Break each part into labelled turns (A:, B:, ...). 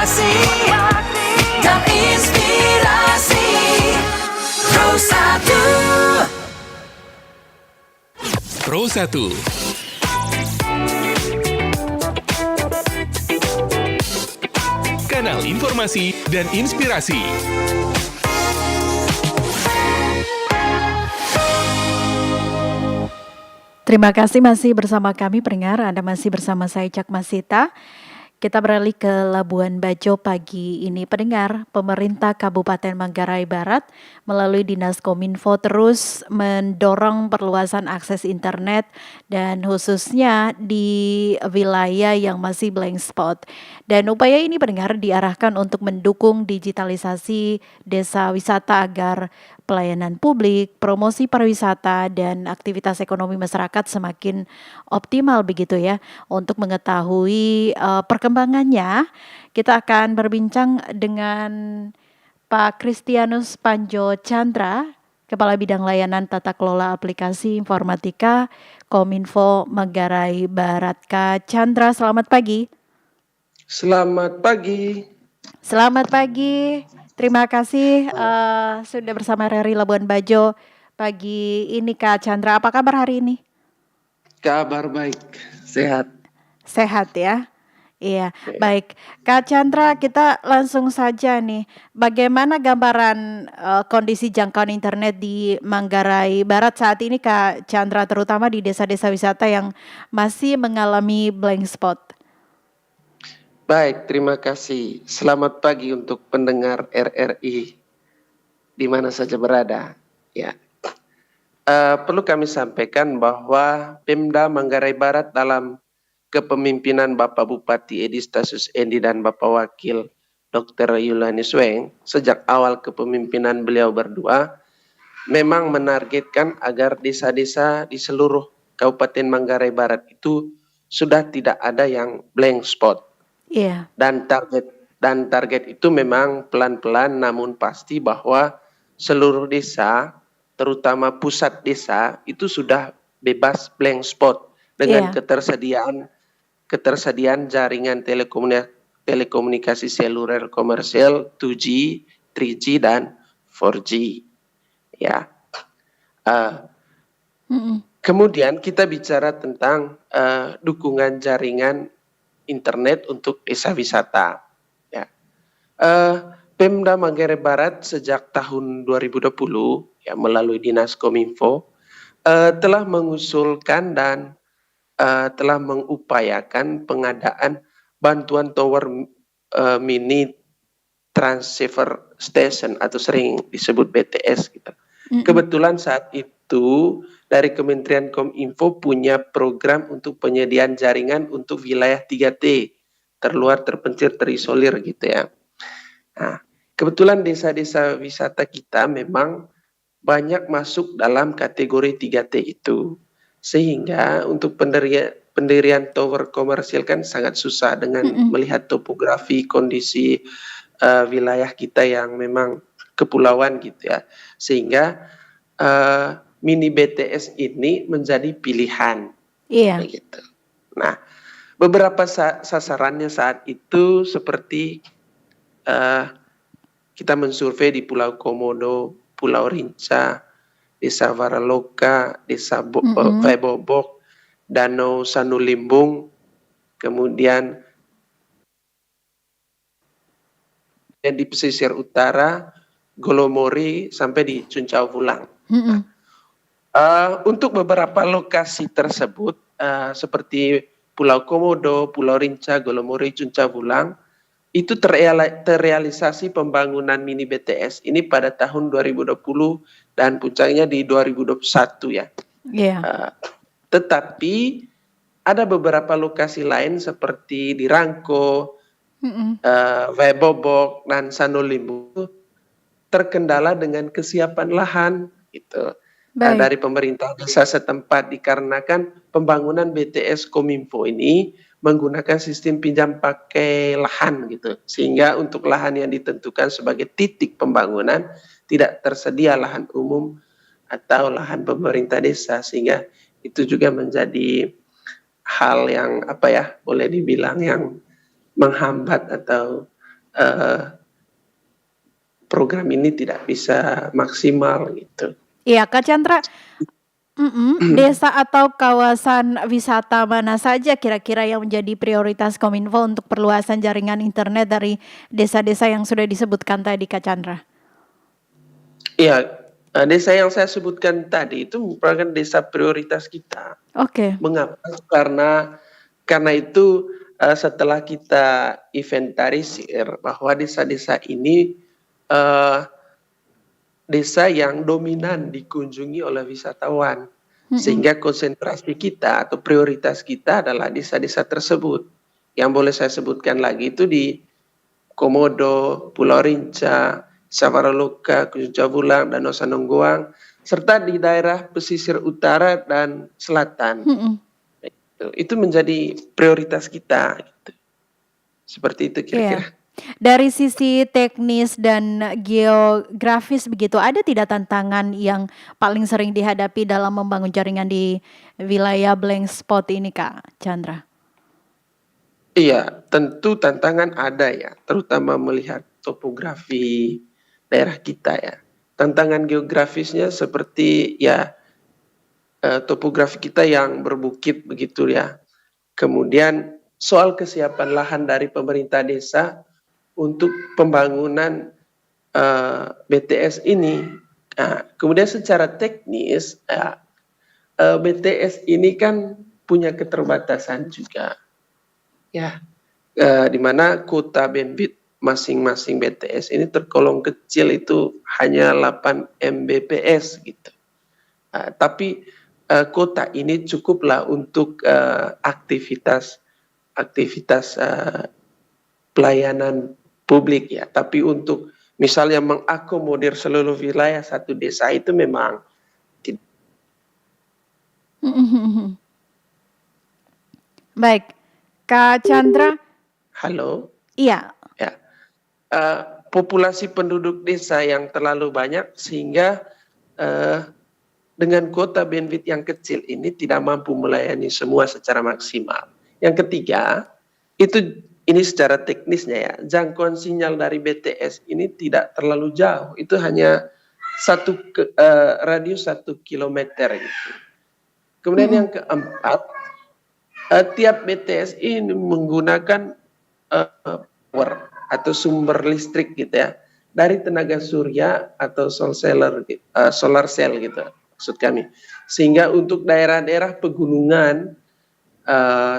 A: inovasi dan inspirasi. Pro 1 Kanal informasi dan inspirasi.
B: Terima kasih masih bersama kami pendengar. Anda masih bersama saya Cak Masita. Kita beralih ke Labuan Bajo pagi ini. Pendengar, pemerintah Kabupaten Manggarai Barat melalui Dinas Kominfo terus mendorong perluasan akses internet dan khususnya di wilayah yang masih blank spot. Dan upaya ini pendengar diarahkan untuk mendukung digitalisasi desa wisata agar pelayanan publik, promosi pariwisata, dan aktivitas ekonomi masyarakat semakin optimal begitu ya. Untuk mengetahui perkembangannya, kita akan berbincang dengan Pak Kristianus Panjo Chandra, Kepala Bidang Layanan Tata Kelola Aplikasi Informatika Kominfo Manggarai Barat. Kak Chandra, selamat pagi.
C: Selamat pagi.
B: Selamat pagi. Terima kasih sudah bersama RRI Labuan Bajo pagi ini Kak Chandra. Apa kabar hari ini?
C: Kabar baik, sehat.
B: Sehat ya? Iya, baik. Kak Chandra, kita langsung saja nih. Bagaimana gambaran kondisi jangkauan internet di Manggarai Barat saat ini Kak Chandra, terutama di desa-desa wisata yang masih mengalami blank spot?
C: Baik, terima kasih. Selamat pagi untuk pendengar RRI di mana saja berada. Ya, perlu kami sampaikan bahwa Pemda Manggarai Barat dalam kepemimpinan Bapak Bupati Edi Stasius Endi dan Bapak Wakil Dr. Yulianus Weng sejak awal kepemimpinan beliau berdua memang menargetkan agar desa-desa di seluruh Kabupaten Manggarai Barat itu sudah tidak ada yang blank spot.
B: Iya.
C: Dan target itu memang pelan-pelan namun pasti bahwa seluruh desa, terutama pusat desa itu sudah bebas blank spot dengan ketersediaan jaringan telekomunikasi seluler komersial 2G, 3G dan 4G. Ya. Kemudian kita bicara tentang dukungan jaringan internet untuk desa wisata. Ya. Pemda Manggarai Barat sejak tahun 2020 ya melalui Dinas Kominfo telah mengusulkan dan telah mengupayakan pengadaan bantuan tower mini transceiver station atau sering disebut BTS gitu. Kebetulan saat itu dari Kementerian Kominfo punya program untuk penyediaan jaringan untuk wilayah 3T, terluar, terpencil, terisolir gitu ya. Nah, kebetulan desa-desa wisata kita memang banyak masuk dalam kategori 3T itu. Sehingga untuk pendirian tower komersial kan sangat susah dengan melihat topografi, kondisi wilayah kita yang memang kepulauan gitu ya. Sehingga mini BTS ini menjadi pilihan.
B: Iya.
C: Begitu. Nah, beberapa sasarannya saat itu seperti kita mensurvei di Pulau Komodo, Pulau Rinca, Desa Waraloka, Desa Vebobok, Danau Sanulimbung, kemudian di pesisir utara, Golomori sampai di Cuncau Vulang. Untuk beberapa lokasi tersebut seperti Pulau Komodo, Pulau Rinca, Golomori, Cuncau Vulang itu terrealisasi pembangunan mini BTS ini pada tahun 2020 dan puncaknya di 2021 ya.
B: Yeah.
C: Tetapi ada beberapa lokasi lain seperti di Rangko, Vebobok dan Sanulimbu terkendala dengan kesiapan lahan gitu. Dari pemerintah desa setempat dikarenakan pembangunan BTS Kominfo ini menggunakan sistem pinjam pakai lahan gitu, sehingga untuk lahan yang ditentukan sebagai titik pembangunan tidak tersedia lahan umum atau lahan pemerintah desa, sehingga itu juga menjadi hal yang boleh dibilang yang menghambat atau eh, program ini tidak bisa maksimal gitu.
B: Iya, Kak Chandra, desa atau kawasan wisata mana saja kira-kira yang menjadi prioritas Kominfo untuk perluasan jaringan internet dari desa-desa yang sudah disebutkan tadi, Kak Chandra?
C: Iya, desa yang saya sebutkan tadi itu merupakan desa prioritas kita.
B: Oke.
C: Mengapa? Karena itu setelah kita inventarisir bahwa desa-desa ini desa yang dominan dikunjungi oleh wisatawan, sehingga konsentrasi kita atau prioritas kita adalah desa-desa tersebut. Yang boleh saya sebutkan lagi itu di Komodo, Pulau Rinca, Sawaraloka, Kujawulang, dan Nusa Nonggoang, serta di daerah pesisir utara dan selatan. Itu menjadi prioritas kita. Gitu. Seperti itu kira-kira.
B: Iya. Dari sisi teknis dan geografis begitu, ada tidak tantangan yang paling sering dihadapi dalam membangun jaringan di wilayah blank spot ini, Kak Chandra?
C: Iya, tentu tantangan ada ya, terutama melihat topografi daerah kita ya. Tantangan geografisnya seperti ya topografi kita yang berbukit begitu ya. Kemudian soal kesiapan lahan dari pemerintah desa untuk pembangunan BTS ini. Nah, kemudian secara teknis BTS ini kan punya keterbatasan juga. Ya, di mana kuota bandwidth masing-masing BTS ini tergolong kecil itu hanya 8 Mbps gitu. Tapi kuota ini cukuplah untuk aktivitas pelayanan publik ya. Tapi untuk misalnya mengakomodir seluruh wilayah satu desa itu memang tidak.
B: Baik, Kak Chandra.
C: Halo.
B: Iya.
C: Ya. Populasi penduduk desa yang terlalu banyak sehingga dengan kuota bandwidth yang kecil ini tidak mampu melayani semua secara maksimal. Yang ketiga, ini secara teknisnya ya, jangkauan sinyal dari BTS ini tidak terlalu jauh, itu hanya radius 1 kilometer gitu. Kemudian yang keempat, tiap BTS ini menggunakan power atau sumber listrik gitu ya, dari tenaga surya atau solar cell gitu maksud kami. Sehingga untuk daerah-daerah pegunungan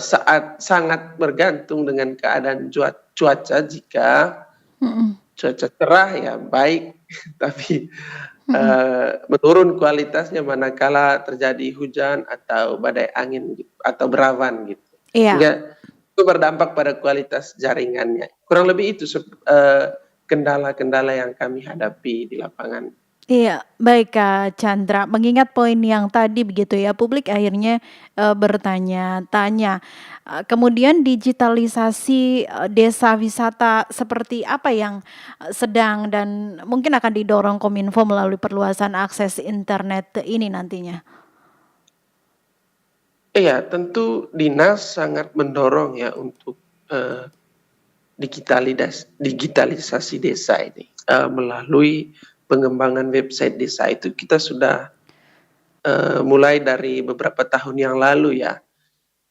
C: saat sangat bergantung dengan keadaan cuaca. Jika cuaca cerah ya baik, tapi menurun kualitasnya manakala terjadi hujan atau badai angin gitu, atau berawan gitu.
B: Iya.
C: Sehingga itu berdampak pada kualitas jaringannya. Kurang lebih itu kendala-kendala yang kami hadapi di lapangan.
B: Iya, baik Kak Chandra. Mengingat poin yang tadi begitu ya, publik akhirnya bertanya-tanya. Kemudian digitalisasi desa wisata seperti apa yang sedang dan mungkin akan didorong Kominfo melalui perluasan akses internet ini nantinya?
C: Iya, tentu dinas sangat mendorong ya untuk digitalisasi desa ini melalui pengembangan website desa. Itu kita sudah mulai dari beberapa tahun yang lalu ya.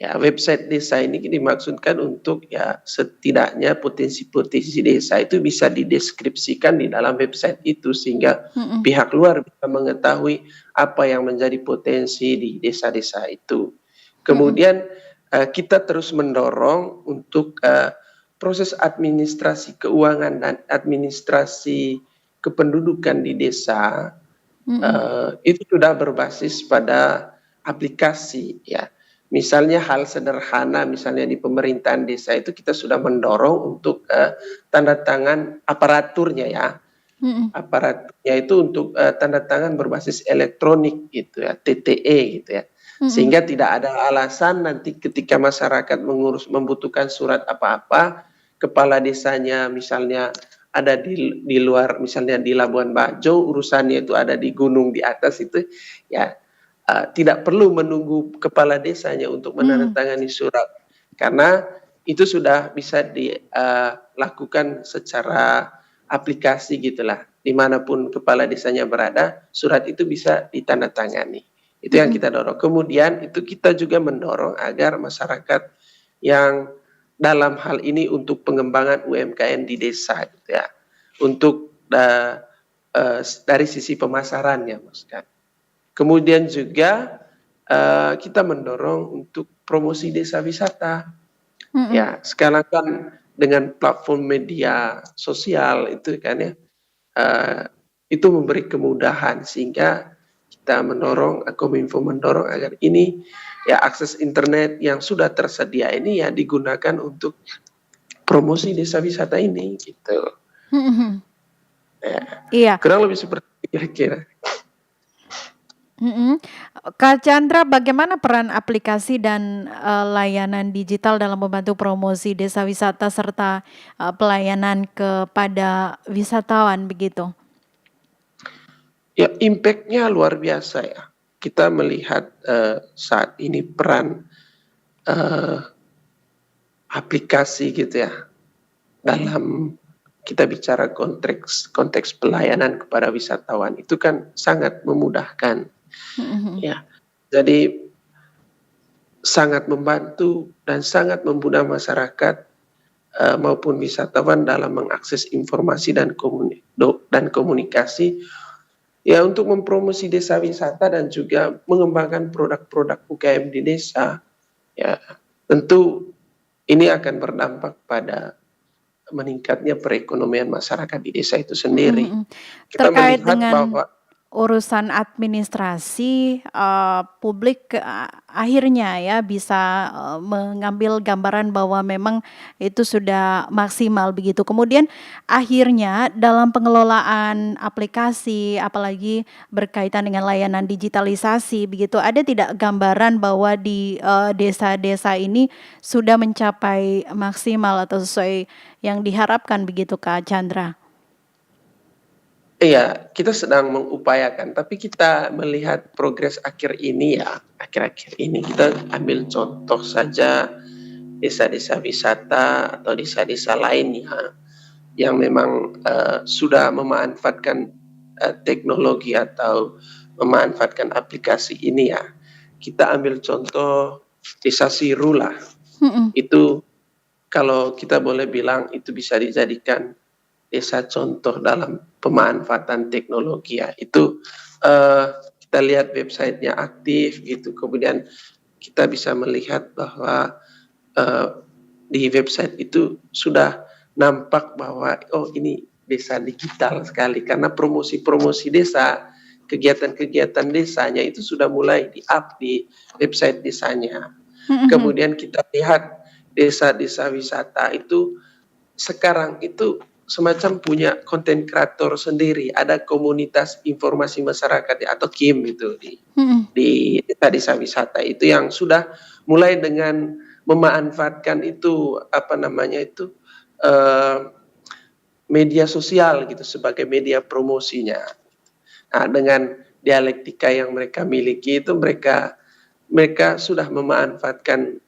C: Ya, website desa ini dimaksudkan untuk ya setidaknya potensi-potensi desa itu bisa dideskripsikan di dalam website itu sehingga pihak luar bisa mengetahui apa yang menjadi potensi di desa-desa itu. Kemudian kita terus mendorong untuk proses administrasi keuangan dan administrasi kependudukan di desa itu sudah berbasis pada aplikasi ya. Misalnya hal sederhana, misalnya di pemerintahan desa itu kita sudah mendorong untuk tanda tangan aparaturnya ya. Aparaturnya itu untuk tanda tangan berbasis elektronik gitu ya, TTE gitu ya. Sehingga tidak ada alasan nanti ketika masyarakat membutuhkan surat apa-apa, kepala desanya misalnya ada di luar, misalnya di Labuan Bajo, urusannya itu ada di gunung di atas itu ya. Tidak perlu menunggu kepala desanya untuk menandatangani surat, karena itu sudah bisa dilakukan secara aplikasi gitulah. Dimanapun kepala desanya berada, surat itu bisa ditandatangani. Itu yang kita dorong. Kemudian itu kita juga mendorong agar masyarakat yang dalam hal ini untuk pengembangan UMKM di desa gitu ya. Untuk dari sisi pemasarannya, Mas kan. Kemudian juga kita mendorong untuk promosi desa wisata. Ya, sekarang kan dengan platform media sosial itu kan ya, itu memberi kemudahan sehingga kita mendorong, Kominfo mendorong agar ini ya akses internet yang sudah tersedia ini ya digunakan untuk promosi desa wisata ini gitu. Ya,
B: Iya.
C: kurang lebih seperti itu kira-kira.
B: Kak Chandra, bagaimana peran aplikasi dan layanan digital dalam membantu promosi desa wisata serta pelayanan kepada wisatawan begitu?
C: Ya, impact-nya luar biasa ya. Kita melihat saat ini peran aplikasi gitu ya dalam kita bicara konteks pelayanan kepada wisatawan itu kan sangat memudahkan. Ya, jadi sangat membantu dan sangat memudah masyarakat maupun wisatawan dalam mengakses informasi dan komunikasi ya untuk mempromosi desa wisata dan juga mengembangkan produk-produk UKM di desa. Ya, tentu ini akan berdampak pada meningkatnya perekonomian masyarakat di desa itu sendiri. Kita
B: Terkait
C: melihat
B: dengan
C: bahwa
B: urusan administrasi, publik akhirnya ya bisa mengambil gambaran bahwa memang itu sudah maksimal begitu. Kemudian akhirnya dalam pengelolaan aplikasi, apalagi berkaitan dengan layanan digitalisasi begitu, ada tidak gambaran bahwa di desa-desa ini sudah mencapai maksimal atau sesuai yang diharapkan begitu Kak Chandra?
C: iya, kita sedang mengupayakan, tapi kita melihat progres akhir-akhir ini kita ambil contoh saja desa-desa wisata atau desa-desa lainnya yang memang sudah memanfaatkan teknologi atau memanfaatkan aplikasi ini ya. Kita ambil contoh desa Siru lah. Itu kalau kita boleh bilang itu bisa dijadikan desa contoh dalam pemanfaatan teknologi ya. Itu kita lihat websitenya aktif gitu. Kemudian kita bisa melihat bahwa di website itu sudah nampak bahwa oh ini desa digital sekali karena promosi-promosi desa, kegiatan-kegiatan desanya itu sudah mulai di-up di website desanya. Kemudian kita lihat desa-desa wisata itu sekarang itu semacam punya konten kreator sendiri, ada komunitas informasi masyarakat atau KIM itu di desa wisata itu yang sudah mulai dengan memanfaatkan itu media sosial gitu sebagai media promosinya. Nah, dengan dialektika yang mereka miliki itu mereka sudah memanfaatkan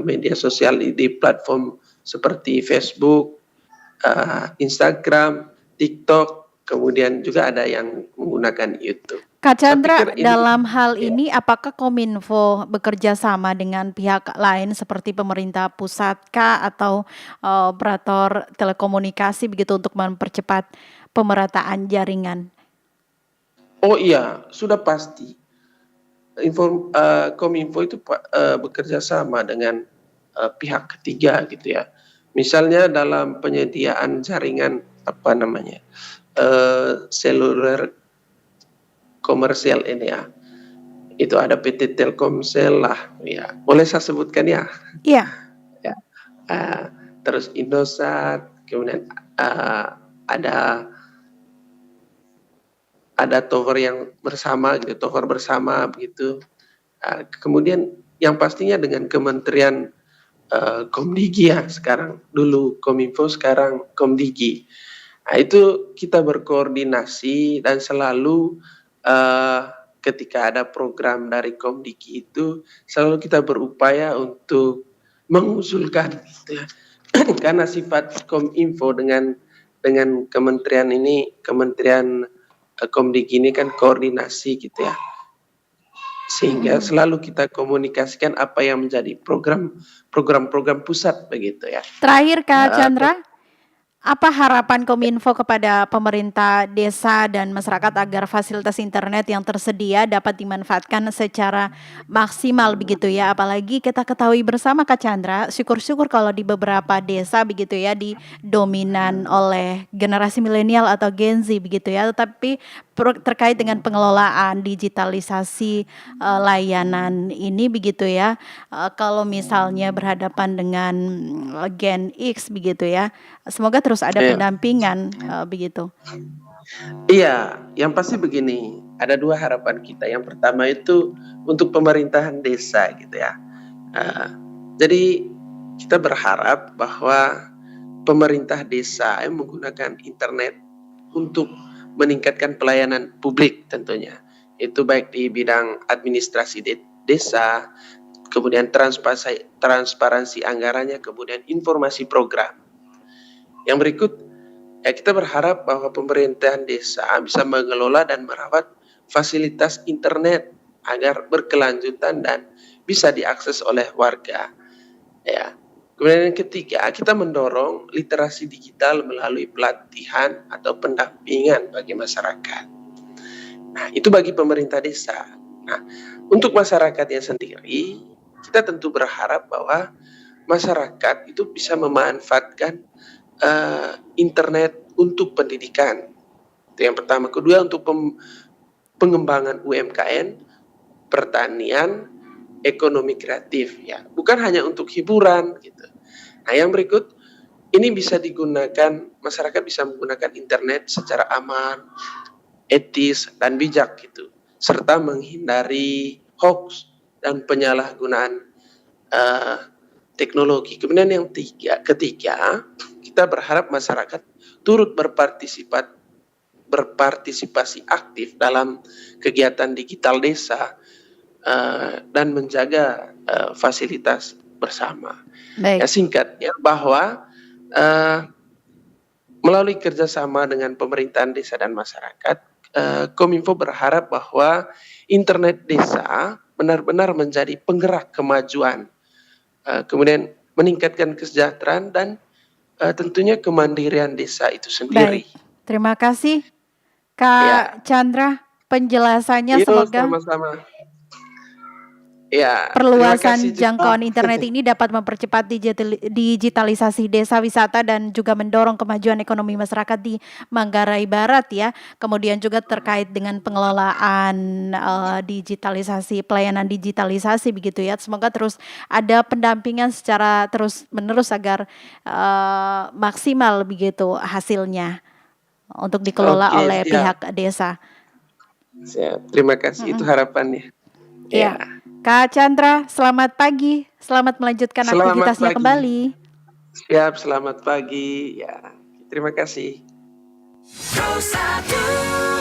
C: media sosial di platform seperti Facebook, Instagram, TikTok, kemudian juga ada yang menggunakan YouTube.
B: Kak Chandra,
C: Saya pikir
B: dalam hal
C: ya.
B: ini apakah Kominfo bekerja sama dengan pihak lain seperti pemerintah pusat kah atau operator telekomunikasi begitu untuk mempercepat pemerataan jaringan?
C: Oh iya, sudah pasti. Kominfo itu bekerja sama dengan pihak ketiga gitu ya. Misalnya dalam penyediaan jaringan seluler komersial ini ya. Itu ada PT Telkomsel lah ya. Boleh saya sebutkan ya?
B: Iya.
C: Ya. Terus Indosat, kemudian ada tower yang bersama gitu, tower bersama begitu. Kemudian yang pastinya dengan Kementerian Komdigi ya sekarang, dulu Kominfo sekarang Komdigi. Nah, itu kita berkoordinasi dan selalu ketika ada program dari Komdigi itu selalu kita berupaya untuk mengusulkan gitu ya. Karena sifat Kominfo dengan kementerian ini, Kementerian Komdik ini kan koordinasi gitu ya. Sehingga selalu kita komunikasikan apa yang menjadi program-program pusat begitu ya.
B: Terakhir Kak Chandra, apa harapan Kominfo kepada pemerintah desa dan masyarakat agar fasilitas internet yang tersedia dapat dimanfaatkan secara maksimal begitu ya? Apalagi kita ketahui bersama Kak Chandra, syukur-syukur kalau di beberapa desa begitu ya didominan oleh generasi milenial atau Gen Z begitu ya, tetapi terkait dengan pengelolaan digitalisasi layanan ini begitu ya, kalau misalnya berhadapan dengan Gen X begitu ya, semoga terus ada
C: Iya.
B: pendampingan begitu.
C: Iya, yang pasti begini, ada 2 harapan kita. Yang pertama itu untuk pemerintahan desa gitu ya. Jadi kita berharap bahwa pemerintah desa yang menggunakan internet untuk meningkatkan pelayanan publik tentunya. Itu baik di bidang administrasi desa, kemudian transparansi anggarannya, kemudian informasi program. Yang berikut, ya kita berharap bahwa pemerintahan desa bisa mengelola dan merawat fasilitas internet agar berkelanjutan dan bisa diakses oleh warga. Ya. Kemudian yang ketiga, kita mendorong literasi digital melalui pelatihan atau pendampingan bagi masyarakat. Nah, itu bagi pemerintah desa. Nah, untuk masyarakatnya sendiri, kita tentu berharap bahwa masyarakat itu bisa memanfaatkan internet untuk pendidikan. Itu yang pertama. Kedua, untuk pengembangan UMKM, pertanian, ekonomi kreatif ya. Bukan hanya untuk hiburan gitu. Nah, yang berikut ini bisa digunakan, masyarakat bisa menggunakan internet secara aman, etis dan bijak gitu, serta menghindari hoax dan penyalahgunaan teknologi. Kemudian yang ketiga, kita berharap masyarakat turut berpartisipasi aktif dalam kegiatan digital desa dan menjaga fasilitas bersama.
B: Baik.
C: Ya, singkatnya bahwa melalui kerjasama dengan pemerintahan desa dan masyarakat, Kominfo berharap bahwa internet desa benar-benar menjadi penggerak kemajuan, kemudian meningkatkan kesejahteraan dan tentunya kemandirian desa itu sendiri.
B: Baik, terima kasih Kak Chandra penjelasannya, semoga
C: sama-sama. Ya,
B: perluasan jangkauan internet ini dapat mempercepat digitalisasi desa wisata dan juga mendorong kemajuan ekonomi masyarakat di Manggarai Barat ya. Kemudian juga terkait dengan pengelolaan digitalisasi, pelayanan digitalisasi begitu ya. Semoga terus ada pendampingan secara terus-menerus agar maksimal begitu hasilnya untuk dikelola oleh pihak desa.
C: Siap. Terima kasih, itu harapannya.
B: Ya. Kak Chandra, selamat pagi. Selamat melanjutkan aktivitasnya kembali.
C: Siap, selamat pagi. Ya, terima kasih.
A: Pro 1